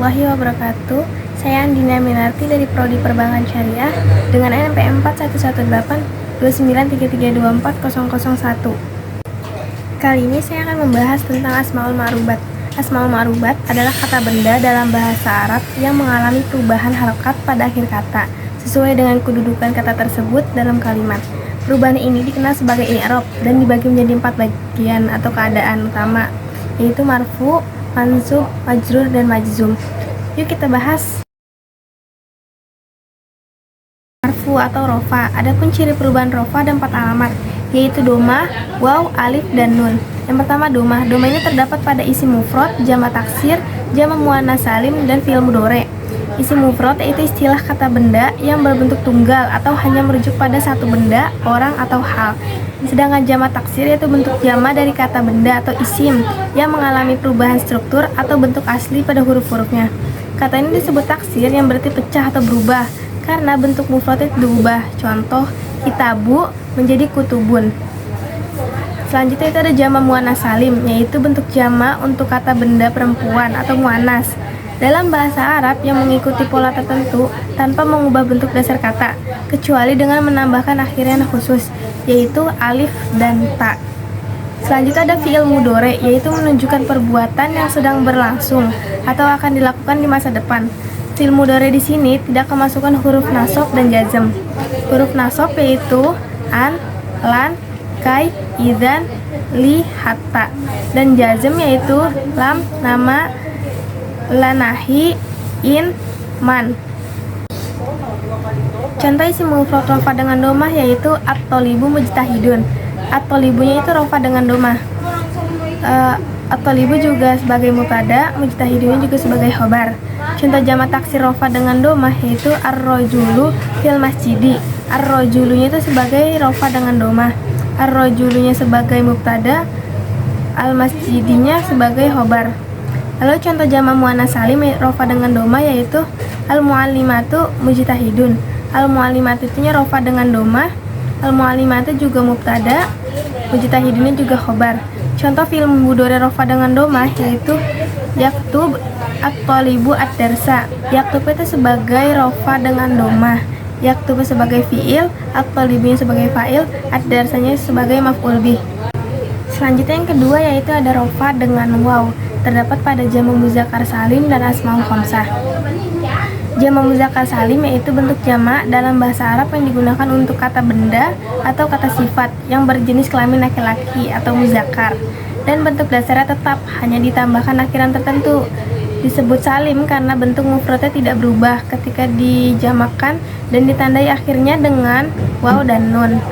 warahmatullahi wabarakatuh. Saya Andina Minarti dari Prodi Perbankan Syariah dengan NPM 41182933240001. Kali ini saya akan membahas tentang Asmaul Ma'rubat. Asmaul Ma'rubat adalah kata benda dalam bahasa Arab yang mengalami perubahan harokat pada akhir kata sesuai dengan kedudukan kata tersebut dalam kalimat. Perubahan ini dikenal sebagai i'rab dan dibagi menjadi 4 bagian atau keadaan utama, yaitu marfu, mansub, majrur, dan majzum. Yuk kita bahas marfu atau rofa. Adapun ciri perubahan rofa ada 4 alamat, yaitu domah, waw, alif, dan nun. Yang pertama domah. Domah ini terdapat pada isim mufrad, jamak taksir, jamak muannats salim, dan fi'il mudhari'. Isim mufrad yaitu istilah kata benda yang berbentuk tunggal atau hanya merujuk pada satu benda, orang, atau hal. Sedangkan jamak taksir yaitu bentuk jamak dari kata benda atau isim yang mengalami perubahan struktur atau bentuk asli pada huruf-hurufnya. Kata ini disebut taksir yang berarti pecah atau berubah karena bentuk mufradnya berubah. Contoh, kitabu menjadi kutubun. Selanjutnya itu ada jamak muannats salim, yaitu bentuk jamak untuk kata benda perempuan atau muannats dalam bahasa Arab yang mengikuti pola tertentu tanpa mengubah bentuk dasar kata, kecuali dengan menambahkan akhirnya khusus, yaitu alif dan ta. Selanjutnya ada fi'il mudhari', yaitu menunjukkan perbuatan yang sedang berlangsung atau akan dilakukan di masa depan. Fi'il mudhari' di sini tidak kemasukan huruf nasab dan jazm. Huruf nasab yaitu an, lan, kai, idzan, li, hatta, dan jazm yaitu lam, nama, lanahi, in, man. Contoh isim mufrad rofa dengan domah yaitu at-thalibu mujtahidun. At-thalibunya itu rofa dengan domah. At-thalibu juga sebagai mubtada, mujtahidunnya juga sebagai khobar. Contoh jamak taksir rofa dengan domah yaitu ar-rajulu fil masjidi. Ar-rajulunya itu sebagai rofa dengan domah. Ar-rajulunya sebagai mubtada, al-masjidinya sebagai khobar. Lalu contoh jamak muannats salim rofa dengan domah yaitu al-muallimatu mujtahidun. Al-muallimatu itunya rofa dengan domah. Al-muallimatu juga mubtada, mujtahidunnya juga khobar. Contoh fi'il mudhari' rofa dengan domah yaitu yaktub at-thalibu ad-darsa. Yaktub itu sebagai rofa dengan domah. Yaktub sebagai fi'il, at-thalibunya sebagai fa'il, ad-darsanya sebagai maf'ul bih. Selanjutnya yang kedua yaitu ada rofa dengan waw, terdapat pada jamak muzakkar salim dan asmaul khamsah. Jamak muzakkar salim yaitu bentuk jamak dalam bahasa Arab yang digunakan untuk kata benda atau kata sifat yang berjenis kelamin laki-laki atau muzakkar, dan bentuk dasarnya tetap, hanya ditambahkan akhiran tertentu. Disebut salim karena bentuk mufradnya tidak berubah ketika dijamakkan dan ditandai akhirnya dengan waw dan nun.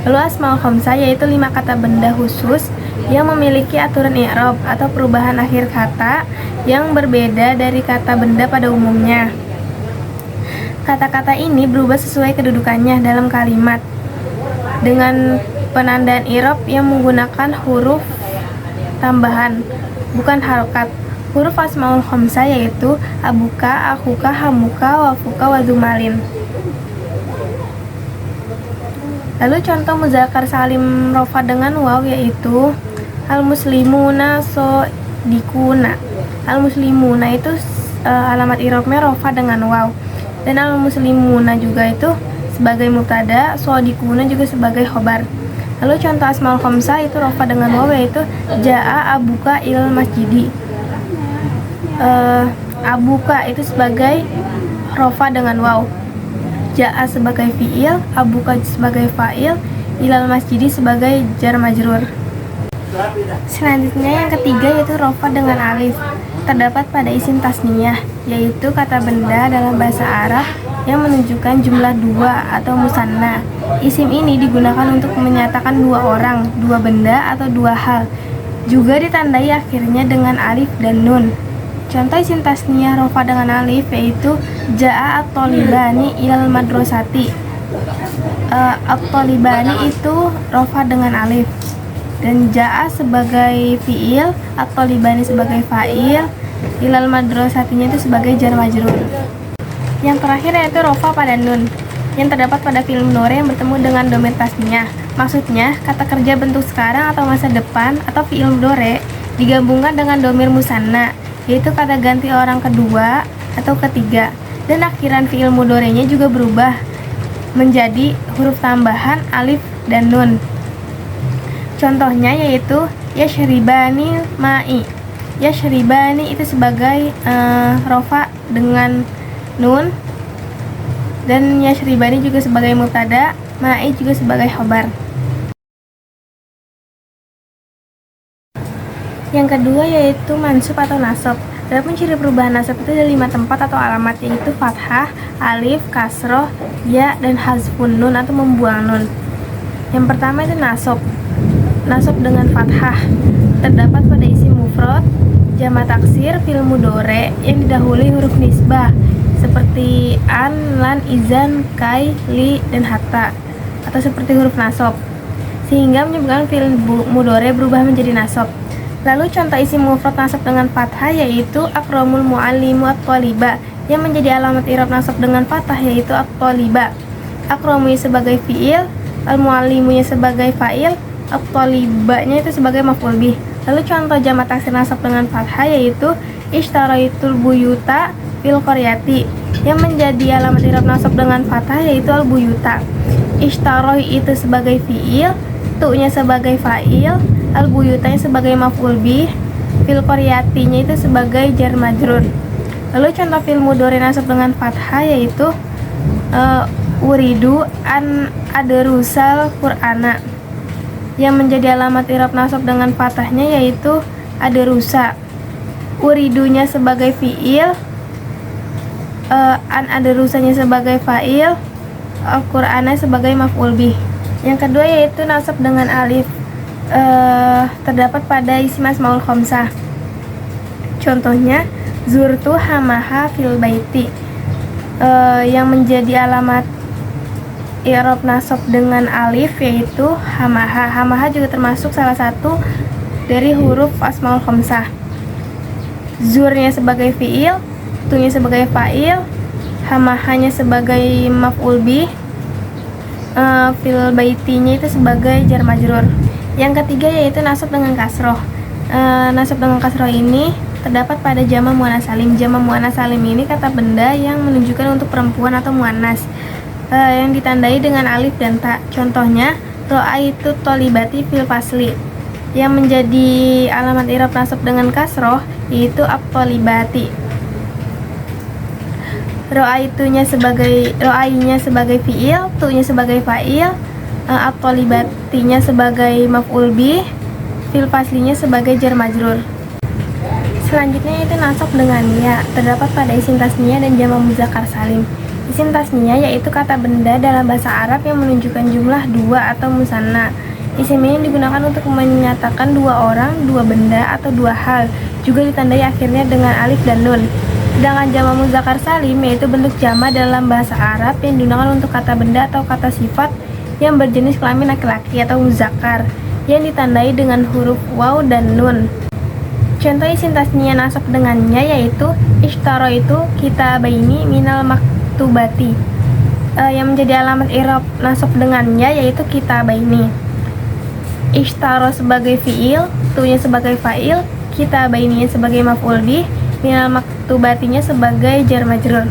Lalu asmaul khamsah yaitu 5 kata benda khusus yang memiliki aturan i'rab atau perubahan akhir kata yang berbeda dari kata benda pada umumnya. Kata-kata ini berubah sesuai kedudukannya dalam kalimat dengan penandaan i'rab yang menggunakan huruf tambahan, bukan harokat. Huruf asmaul khamsah yaitu abuka, akuka, hamuka, wafuka, wazumalin. Lalu contoh muzakkar salim rofa dengan waw yaitu al-muslimuna sodikuna. Al-muslimuna itu alamat i'rabnya rofa dengan waw, dan al-muslimuna juga itu sebagai mubtada, sodikuna juga sebagai khobar. Lalu contoh asmaul khamsah itu rofa dengan waw yaitu ja'a abuka ilal masjidi. Abuka itu sebagai rofa dengan waw, ja'a sebagai fi'il, abuka sebagai fa'il, ilal masjidi sebagai jar majrur. Selanjutnya yang ketiga yaitu rofa dengan alif, terdapat pada isim tasniyah, yaitu kata benda dalam bahasa Arab yang menunjukkan jumlah 2 atau musanna. Isim ini digunakan untuk menyatakan 2 orang, 2 benda, atau 2 hal. Juga ditandai akhirnya dengan alif dan nun. Contoh isim tasniyah rofa dengan alif yaitu ja'a at-thalibani ilal madrasati. At-thalibani itu rofa dengan alif, dan ja'a sebagai fi'il, at-thalibani sebagai fa'il, ilal madrasatinya itu sebagai jar majrur. Yang terakhir yaitu rofa pada nun yang terdapat pada fi'il mudhari' yang bertemu dengan dhamir tasniyah. Maksudnya kata kerja bentuk sekarang atau masa depan atau fi'il mudhari' digabungkan dengan dhamir musanna yaitu kata ganti orang kedua atau ketiga, dan akhiran fiil mudhari'nya juga berubah menjadi huruf tambahan alif dan nun. Contohnya yaitu yashribani ma'i. Yashribani itu sebagai rofa dengan nun, dan yashribani juga sebagai mubtada, ma'i juga sebagai khobar. Yang kedua yaitu mansub atau nasab. Adapun ciri perubahan nasab itu ada 5 tempat atau alamat, yaitu fathah, alif, kasroh, ya, dan hazfun nun atau membuang nun. Yang pertama itu nasab. Nasab dengan fathah terdapat pada isim mufrad, jamak taksir, fi'il mudhari yang didahului huruf nisbah seperti an, lan, izan, kai, li, dan hatta, atau seperti huruf nasab, sehingga menyebabkan fi'il mudhari berubah menjadi nasab. Lalu contoh isim mufrad nasab dengan fathah yaitu akramul muallimu at-thaliba, yang menjadi alamat i'rab nasab dengan fathah yaitu at-thaliba. Akramunya sebagai fi'il, al-muallimunya sebagai fa'il, at-thalibanya itu sebagai maf'ul bih. Lalu contoh jamak taksir nasab dengan fathah yaitu ishtaraitul buyuta fil qaryati, yang menjadi alamat i'rab nasab dengan fathah yaitu al-buyuta. Ishtaroi itu sebagai fi'il, tu-nya sebagai fa'il, al-buyutanya sebagai maf'ul bih, fil qaryatinya itu sebagai jar majrur. Lalu contoh fi'il mudhari nasab dengan fathah yaitu uridu an adrusal qur'ana, yang menjadi alamat i'rab nasab dengan fathahnya yaitu adrusa. Uridunya sebagai fi'il, an adrusanya sebagai fa'il, al-qur'ana sebagai maf'ul bih. Yang kedua yaitu nasab dengan alif, terdapat pada isim asmaul khamsah. Contohnya zurtu hamaha fil baiti, yang menjadi alamat i'rab nasab dengan alif yaitu hamaha. Hamaha juga termasuk salah satu dari huruf asmaul khamsah. Zurnya sebagai fi'il, tunya sebagai fa'il, hamahanya sebagai maf'ul bih, fil baitinya itu sebagai jar majrur. Yang ketiga yaitu nasab dengan kasroh. Nasab dengan kasroh ini terdapat pada jamak muannas salim. Jamak muannas salim ini kata benda yang menunjukkan untuk perempuan atau muannas, yang ditandai dengan alif dan ta. Contohnya ra'aitu tholibati fil fasli, yang menjadi alamat i'rab nasab dengan kasroh yaitu at-tholibati. Ra'aitunya sebagai fi'il, tu-nya sebagai fa'il, at-tholibatinya sebagai maf'ul bih, fil faslinya sebagai jar majrur. Selanjutnya yaitu nasab dengan ya, terdapat pada isim tasniyah dan jamak muzakkar salim. Isim tasniyah yaitu kata benda dalam bahasa Arab yang menunjukkan jumlah dua atau musanna. Isim ini digunakan untuk menyatakan dua orang, dua benda, atau dua hal, juga ditandai akhirnya dengan alif dan nun. Sedangkan jamak muzakkar salim yaitu bentuk jamak dalam bahasa Arab yang digunakan untuk kata benda atau kata sifat yang berjenis kelamin laki-laki atau muzakkar, yang ditandai dengan huruf waw dan nun. Contoh isim tasniyah nasab dengannya yaitu ishtaraitu kitabaini minal maktubati, yang menjadi alamat i'rab nasab dengannya yaitu kitabaini. Ishtaro sebagai fi'il, tu-nya sebagai fa'il, kitabaininya sebagai maf'ul bih, minal maktubatinya sebagai jar majrur.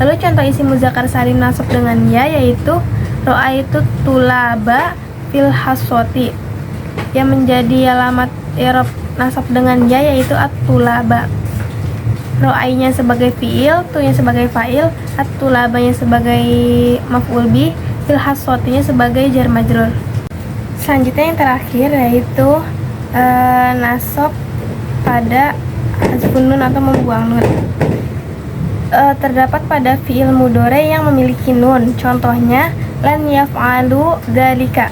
Lalu contoh isim muzakkar salim nasab dengannya yaitu ra'aitu tulaba fil hasoti, yang menjadi alamat i'rab nasab dengannya yaitu at-tulaba. Ra'ainya sebagai fi'il, tu-nya sebagai fa'il, at-tulabanya sebagai maf'ul bih, fil hasotinya sebagai jar majrur. Selanjutnya yang terakhir yaitu nasab pada hazfun nun atau membuang nun. Terdapat pada fi'il mudhari yang memiliki nun. Contohnya lan yaf'alu dzalika,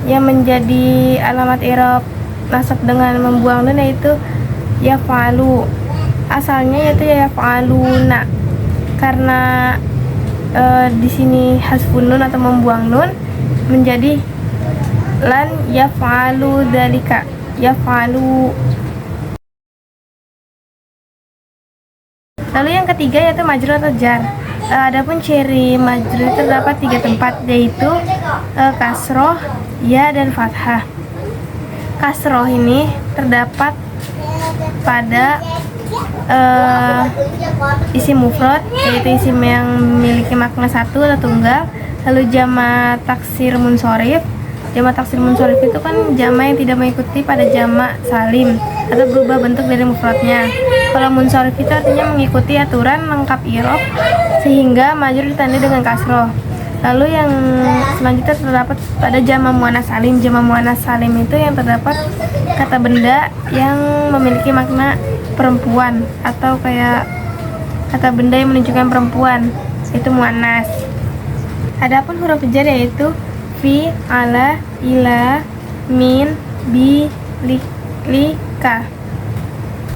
yang menjadi alamat i'rab nasab dengan membuang nun yaitu yaf'alu. Asalnya yaitu yaf'aluna. Karena di sini hazfun nun atau membuang nun menjadi lan yaf'alu dzalika, yaf'alu. Lalu yang ketiga yaitu majrur atau jar. Adapun ciri majrur terdapat 3 tempat yaitu kasroh, ya, dan fathah. Kasroh ini terdapat pada isim mufrad, yaitu isim yang memiliki makna satu atau tunggal. Lalu jamak taksir munsorif. Jamak taksir munsorif itu kan jamak yang tidak mengikuti pada jamak salim atau berubah bentuk dari mufradnya. Kalau munsorif itu artinya mengikuti aturan lengkap i'rab sehingga majrur ditandai dengan kasroh. Lalu yang selanjutnya terdapat pada jamak muannats salim. Jamak muannats salim itu yang terdapat kata benda yang memiliki makna perempuan atau kayak kata benda yang menunjukkan perempuan, itu muannats. Adapun huruf jar yaitu fi, ala, ila, min, bi, li, ka.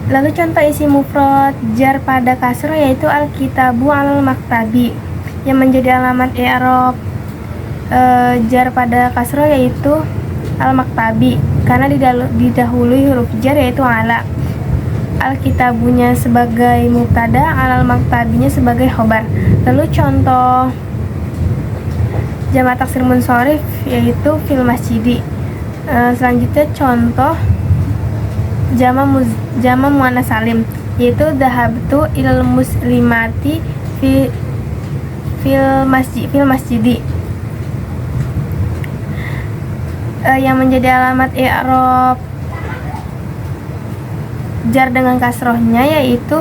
Lalu contoh isi mufrad jar pada kasroh yaitu al-kitabu alal maktabi. Yang menjadi alamat i'rab jar pada kasroh yaitu al-maktabi karena didahului huruf jar yaitu ala. Al-kitabunya sebagai mubtada, alal maktabinya sebagai khobar. Lalu contoh jamak taksir munsorif yaitu fil masjidi. Selanjutnya contoh jamak muannats salim yaitu dhahabtu ilal muslimati fil masjidi. Yang menjadi alamat i'rab jar dengan kasrohnya yaitu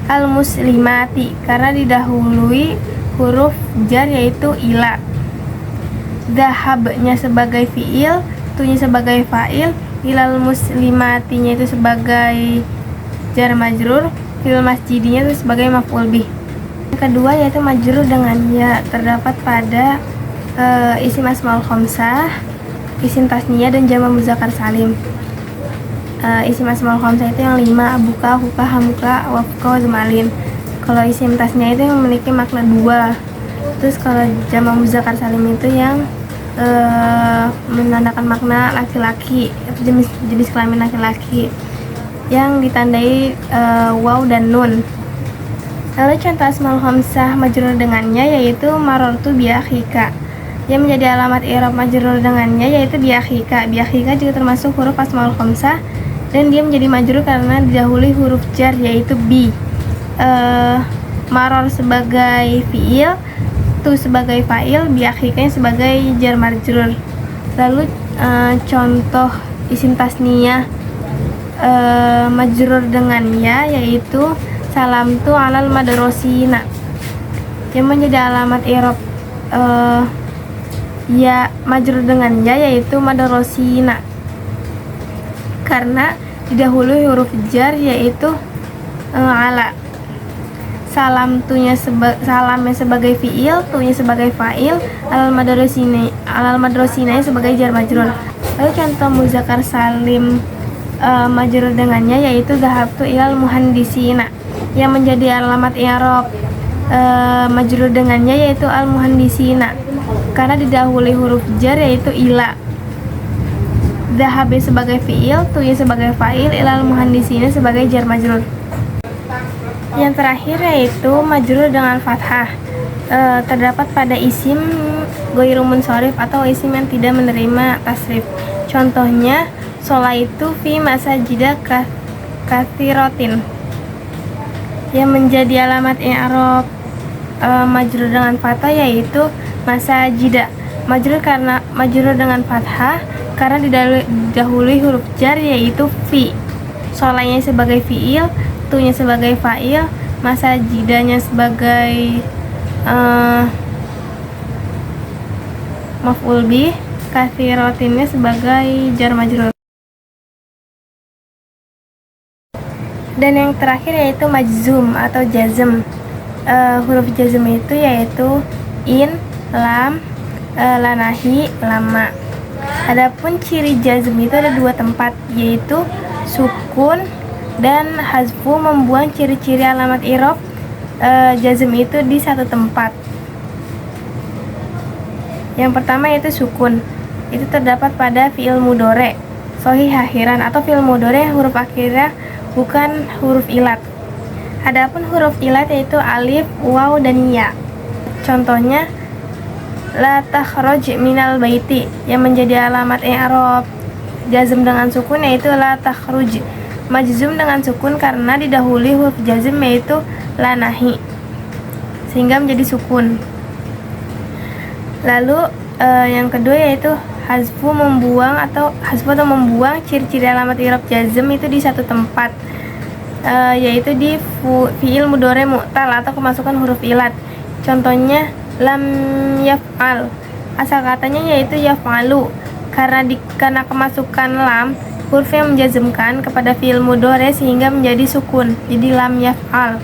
al muslimati karena didahului huruf jar yaitu ila. Dhahabnya sebagai fiil, tunya sebagai fa'il, ilal muslimatinya itu sebagai jar majrur, fil masjidinya itu sebagai maf'ul bih. Yang kedua yaitu majrur dengan ya, terdapat pada isim asmaul khamsah, isim tasniyah dan jamak muzakkar salim. Isim asmaul khamsah itu yang 5, abuka, huka, hamuka, wafka, zumalin. Kalau isim tasniyah itu yang memiliki makna 2. Terus kalau jamak muzakkar salim itu yang menandakan makna laki-laki, jenis kelamin laki-laki yang ditandai waw dan nun. Lalu contoh asmaul khamsah majrur dengannya yaitu marartu bi akhika. Yang menjadi alamat i'rab majrur dengannya yaitu bi akhika. Bi akhika juga termasuk huruf asmaul khamsah dan dia menjadi majrur karena didahului huruf jar yaitu bi. Maror sebagai fiil, tu sebagai fa'il, bi akhikanya sebagai jar majrur. Lalu contoh isim tasniyah majrur dengan ya yaitu salam tu alal madrasina. Yang menjadi alamat i'rab ya majrur dengan ya yaitu madrasina karena didahului huruf jar yaitu ala. Salamnya sebagai fiil, tunya sebagai fa'il, alal madrasina sebagai jar majrur. Lalu contoh muzakkar salim majrur dengannya yaitu dhahabtu ilal muhandisina. Yang menjadi alamat i'rab majrur dengannya yaitu al muhandisina karena didahului huruf jar yaitu ila. Dhahab sebagai fiil, tunya sebagai fa'il, ilal muhandisina sebagai jar majrur. Yang terakhir yaitu majrur dengan fathah. Terdapat pada isim ghairu munsharif atau isim yang tidak menerima tasrif. Contohnya sholaitu fi masajida katsiratin. Yang menjadi alamat i'rab majrur dengan fathah yaitu masajida. Majrur dengan fathah karena didahului huruf jar yaitu fi. Sholainya sebagai fiil, tunya sebagai fa'il, masajidanya sebagai maf'ul bih, katsiratinnya sebagai jar majrur. Dan yang terakhir yaitu majzum atau jazm. Huruf jazm itu yaitu in, lam, lanahi, lama. Adapun ciri jazm itu ada 2 tempat yaitu sukun dan hazfu membuang ciri-ciri alamat i'rab jazm itu di 1 tempat. Yang pertama yaitu sukun. Itu terdapat pada fi'il mudhari shahih akhiran atau fi'il mudhari huruf akhirnya bukan huruf ilat. Adapun huruf ilat yaitu alif, waw dan ya. Contohnya la takhruj minal baiti. Yang menjadi alamat i'rab jazm dengan sukun yaitu la takhruj. majzum dengan sukun karena didahului huruf jazm yaitu la nahi sehingga menjadi sukun. Lalu yang kedua yaitu hazfu atau membuang ciri-ciri alamat i'rab jazm itu di satu tempat, yaitu di fi'il mudhari mu'tal atau kemasukan huruf ilat. Contohnya lam yaf'al, asal katanya yaitu yaf'alu, karena kemasukan lam, huruf yang menjazmkan kepada fi'il mudhari sehingga menjadi sukun, jadi lam yaf'al.